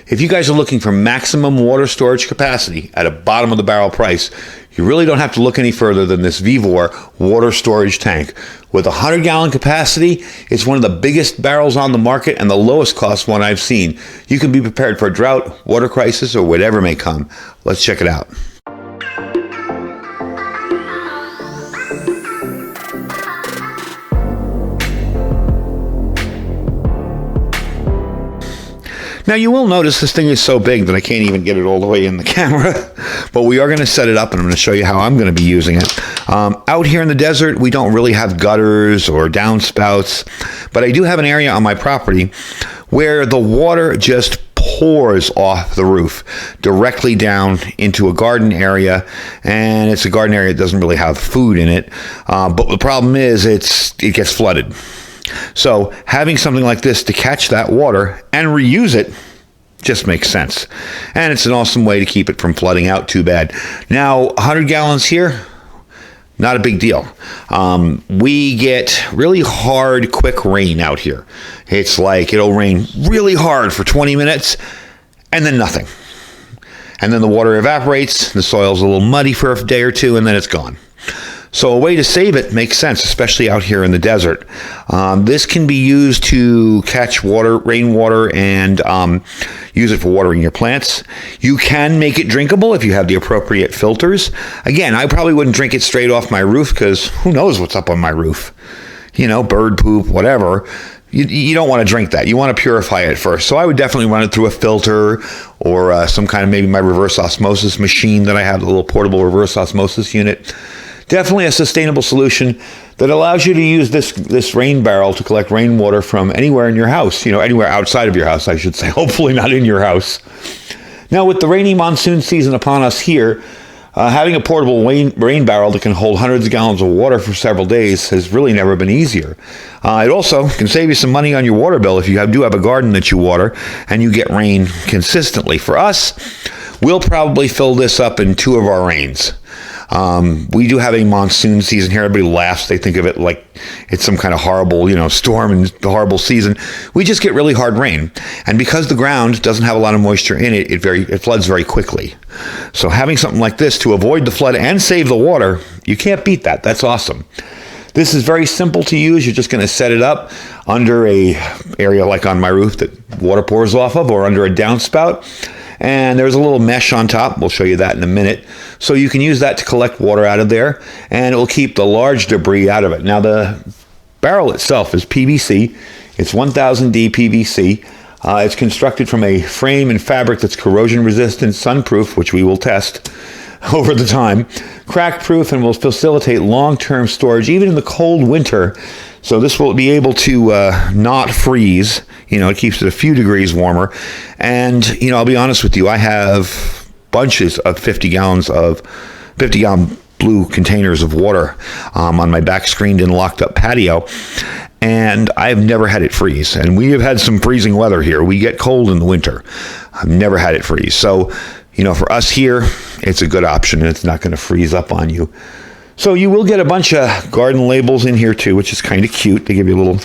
If you guys are looking for maximum water storage capacity at a bottom of the barrel price, you really don't have to look any further than this Vevor water storage tank. With 100-gallon capacity, it's one of the biggest barrels on the market and the lowest cost one I've seen. You can be prepared for a drought, water crisis, or whatever may come. Let's check it out. Now you will notice this thing is so big that I can't even get it all the way in the camera, but we are going to set it up and I'm going to show you how I'm going to be using it. Out here in the desert, we don't really have gutters or downspouts, but I do have an area on my property where the water just pours off the roof directly down into a garden area, and it's a garden area that doesn't really have food in it, but the problem is it gets flooded. So having something like this to catch that water and reuse it just makes sense. And it's an awesome way to keep it from flooding out too bad. Now, 100 gallons here, not a big deal. We get really hard, quick rain out here. It's like it'll rain really hard for 20 minutes and then nothing. And then the water evaporates, the soil's a little muddy for a day or two, and then it's gone. So a way to save it makes sense, especially out here in the desert. This can be used to catch water, rainwater, and use it for watering your plants. You can make it drinkable if you have the appropriate filters. Again, I probably wouldn't drink it straight off my roof because who knows what's up on my roof. You know, bird poop, whatever. You don't want to drink that. You want to purify it first. So I would definitely run it through a filter or some kind of maybe my reverse osmosis machine that I have, a little portable reverse osmosis unit. Definitely a sustainable solution that allows you to use this rain barrel to collect rainwater from anywhere in your house, anywhere outside of your house, I should say, hopefully not in your house. Now, with the rainy monsoon season upon us here, having a portable rain barrel that can hold hundreds of gallons of water for several days has really never been easier. It also can save you some money on your water bill if you do have a garden that you water and you get rain consistently. For us, we'll probably fill this up in 2 of our rains. We do have a monsoon season here. Everybody laughs. They think of it like it's some kind of horrible, storm and the horrible season. We just get really hard rain. And because the ground doesn't have a lot of moisture in it, it floods very quickly. So having something like this to avoid the flood and save the water, you can't beat that. That's awesome. This is very simple to use. You're just going to set it up under a area like on my roof that water pours off of, or under a downspout. And there's a little mesh on top. We'll show you that in a minute. So you can use that to collect water out of there, and it will keep the large debris out of it. Now, the barrel itself is PVC. It's 1000D PVC. It's constructed from a frame and fabric that's corrosion resistant, sunproof, which we will test over the time, crack proof, and will facilitate long-term storage, even in the cold winter. So this will be able to not freeze. It keeps it a few degrees warmer. And, I'll be honest with you, I have bunches of 50-gallon blue containers of water on my back screened-in locked-up patio, and I've never had it freeze. And we have had some freezing weather here. We get cold in the winter. I've never had it freeze. So, for us here, it's a good option, and it's not going to freeze up on you. So you will get a bunch of garden labels in here too, which is kind of cute. They give you a little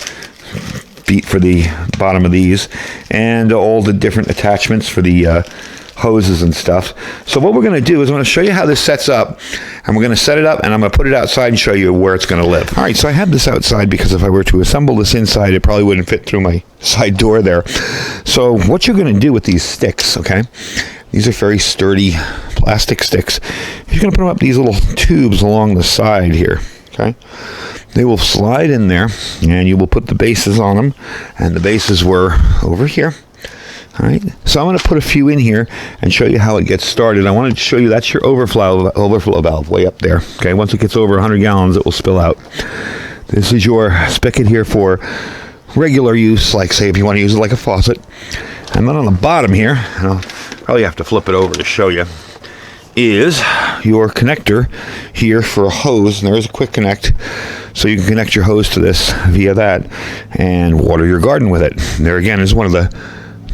beat for the bottom of these, and all the different attachments for the hoses and stuff. So what we're going to do is I'm going to show you how this sets up, and we're going to set it up, and I'm going to put it outside and show you where it's going to live. All right, so I have this outside because if I were to assemble this inside, it probably wouldn't fit through my side door there. So what you're going to do with these sticks, okay? These are very sturdy plastic sticks. You're going to put them up these little tubes along the side here, okay? They will slide in there, and you will put the bases on them, and the bases were over here. All right, so I'm going to put a few in here and show you how it gets started. I wanted to show you that's your overflow valve way up there. Okay, once it gets over 100 gallons, it will spill out. This is your spigot here for regular use, like say if you want to use it like a faucet. And then on the bottom here, and I'll probably have to flip it over to show you, is your connector here for a hose. And there is a quick connect, so you can connect your hose to this via that and water your garden with it. And there again is one of the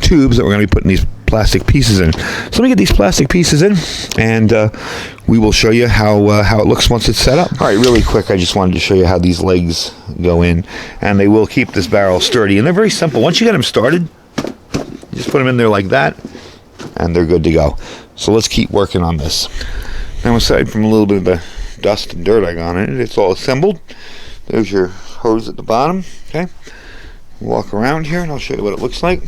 tubes that we're going to be putting these plastic pieces in. So let me get these plastic pieces in, and we will show you how it looks once it's set up. All right, really quick, I just wanted to show you how these legs go in, and they will keep this barrel sturdy. And they're very simple. Once you get them started, you just put them in there like that, and they're good to go. So let's keep working on this. Now, aside from a little bit of the dust and dirt I got on it, it's all assembled. There's your hose at the bottom. Okay, walk around here and I'll show you what it looks like.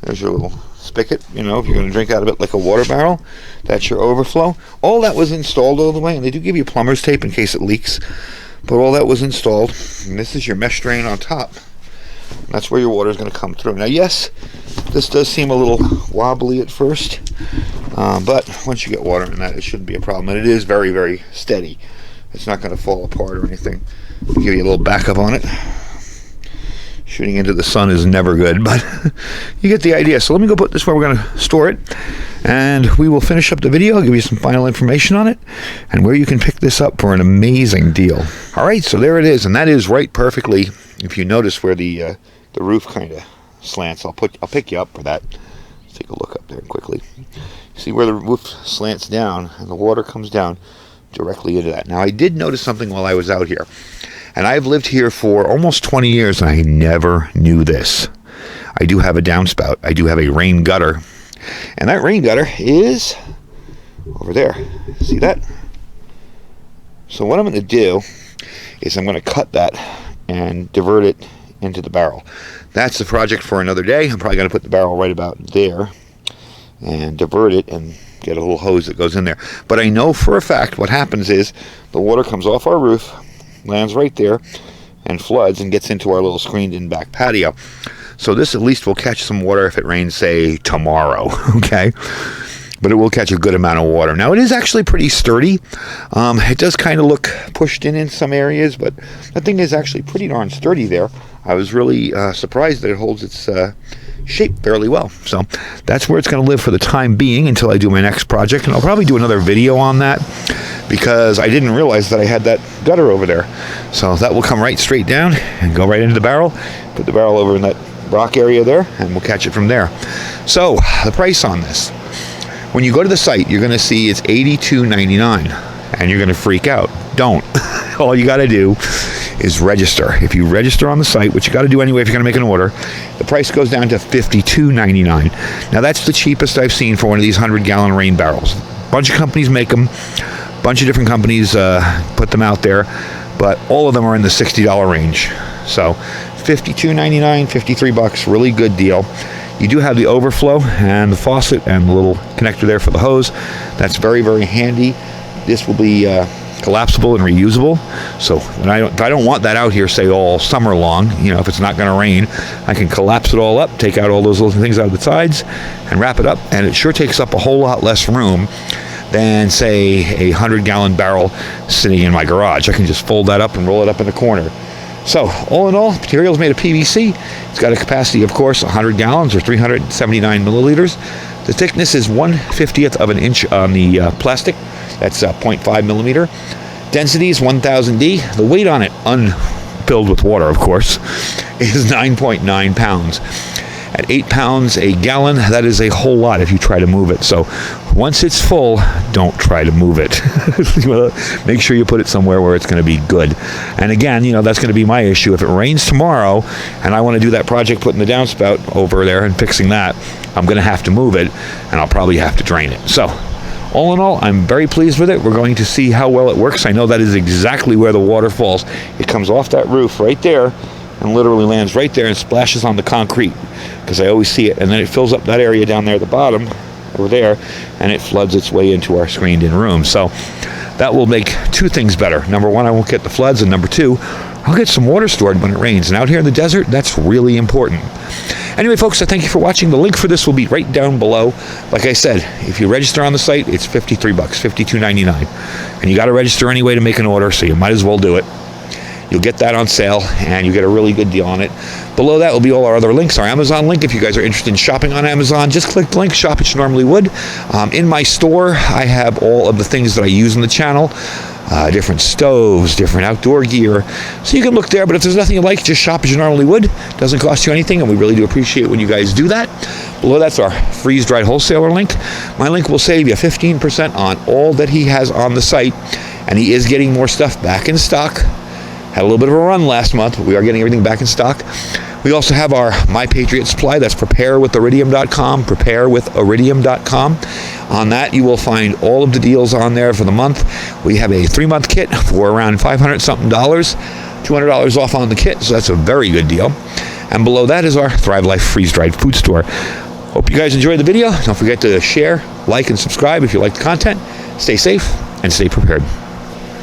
There's your little spigot, if you're going to drink out of it like a water barrel. That's your overflow. All that was installed all the way, and they do give you plumber's tape in case it leaks, but all that was installed. And this is your mesh drain on top. That's where your water is going to come through. Now, yes, this does seem a little wobbly at first, but once you get water in that, it shouldn't be a problem. And it is very, very steady. It's not going to fall apart or anything. I'll give you a little backup on it. Shooting into the sun is never good, but you get the idea. So let me go put this where we're going to store it, and we will finish up the video. I'll give you some final information on it and where you can pick this up for an amazing deal. All right, so there it is, and that is right perfectly. If you notice where the roof kind of slants, I'll pick you up for that. Let's take a look up there quickly. See where the roof slants down and the water comes down directly into that. Now, I did notice something while I was out here. And I've lived here for almost 20 years, and I never knew this. I do have a downspout. I do have a rain gutter. And that rain gutter is over there. See that? So what I'm going to do is I'm going to cut that and divert it into the barrel. That's the project for another day. I'm probably going to put the barrel right about there and divert it and get a little hose that goes in there. But I know for a fact what happens is the water comes off our roof, lands right there, and floods and gets into our little screened-in back patio. So this at least will catch some water if it rains, say, tomorrow, okay? But it will catch a good amount of water. Now, it is actually pretty sturdy. It does kind of look pushed in some areas, but that thing is actually pretty darn sturdy there. I was really surprised that it holds its shape fairly well. So that's where it's going to live for the time being until I do my next project. And I'll probably do another video on that because I didn't realize that I had that gutter over there. So that will come right straight down and go right into the barrel. Put the barrel over in that rock area there, and we'll catch it from there. So the price on this. When you go to the site, you're going to see it's $82.99, and you're going to freak out. Don't. All you got to do is register. If you register on the site, which you got to do anyway if you're going to make an order, the price goes down to $52.99. Now, that's the cheapest I've seen for one of these 100-gallon rain barrels. A bunch of companies make them. A bunch of different companies put them out there, but all of them are in the $60 range. So $52.99, $53, really good deal. You do have the overflow and the faucet and the little connector there for the hose. That's very, very handy. This will be collapsible and reusable. So if I don't want that out here, say, all summer long, if it's not going to rain, I can collapse it all up, take out all those little things out of the sides, and wrap it up. And it sure takes up a whole lot less room than, say, a 100-gallon barrel sitting in my garage. I can just fold that up and roll it up in the corner. So, all in all, material is made of PVC. It's got a capacity, of course, 100 gallons or 379 milliliters. The thickness is 1/50th of an inch on the plastic. That's 0.5 millimeter. Density is 1000 D. The weight on it, unfilled with water, of course, is 9.9 pounds. At 8 pounds a gallon, that is a whole lot if you try to move it. So once it's full, don't try to move it. Make sure you put it somewhere where it's going to be good. And again, that's going to be my issue. If it rains tomorrow and I want to do that project, putting the downspout over there and fixing that, I'm going to have to move it, and I'll probably have to drain it. So all in all, I'm very pleased with it. We're going to see how well it works. I know that is exactly where the water falls. It comes off that roof right there and literally lands right there and splashes on the concrete, because I always see it, and then it fills up that area down there at the bottom over there, and it floods its way into our screened-in room. So that will make two things better. Number one, I won't get the floods, and number two, I'll get some water stored when it rains. And out here in the desert, that's really important. Anyway, folks, I thank you for watching. The link for this will be right down below. Like I said, if you register on the site, it's $53, $52.99. And you got to register anyway to make an order, so you might as well do it. You'll get that on sale, and you get a really good deal on it. Below that will be all our other links. Our Amazon link, if you guys are interested in shopping on Amazon, just click the link, shop as you normally would. In my store, I have all of the things that I use on the channel. Different stoves, different outdoor gear. So you can look there, but if there's nothing you like, just shop as you normally would. Doesn't cost you anything, and we really do appreciate when you guys do that. Below that's our freeze-dried wholesaler link. My link will save you 15% on all that he has on the site, and he is getting more stuff back in stock. Had a little bit of a run last month, but we are getting everything back in stock. We also have our My Patriot Supply. That's preparewithiridium.com, preparewithiridium.com. On that, you will find all of the deals on there for the month. We have a 3-month kit for around $500-something, $200 off on the kit, so that's a very good deal. And below that is our Thrive Life freeze-dried food store. Hope you guys enjoyed the video. Don't forget to share, like, and subscribe if you like the content. Stay safe and stay prepared.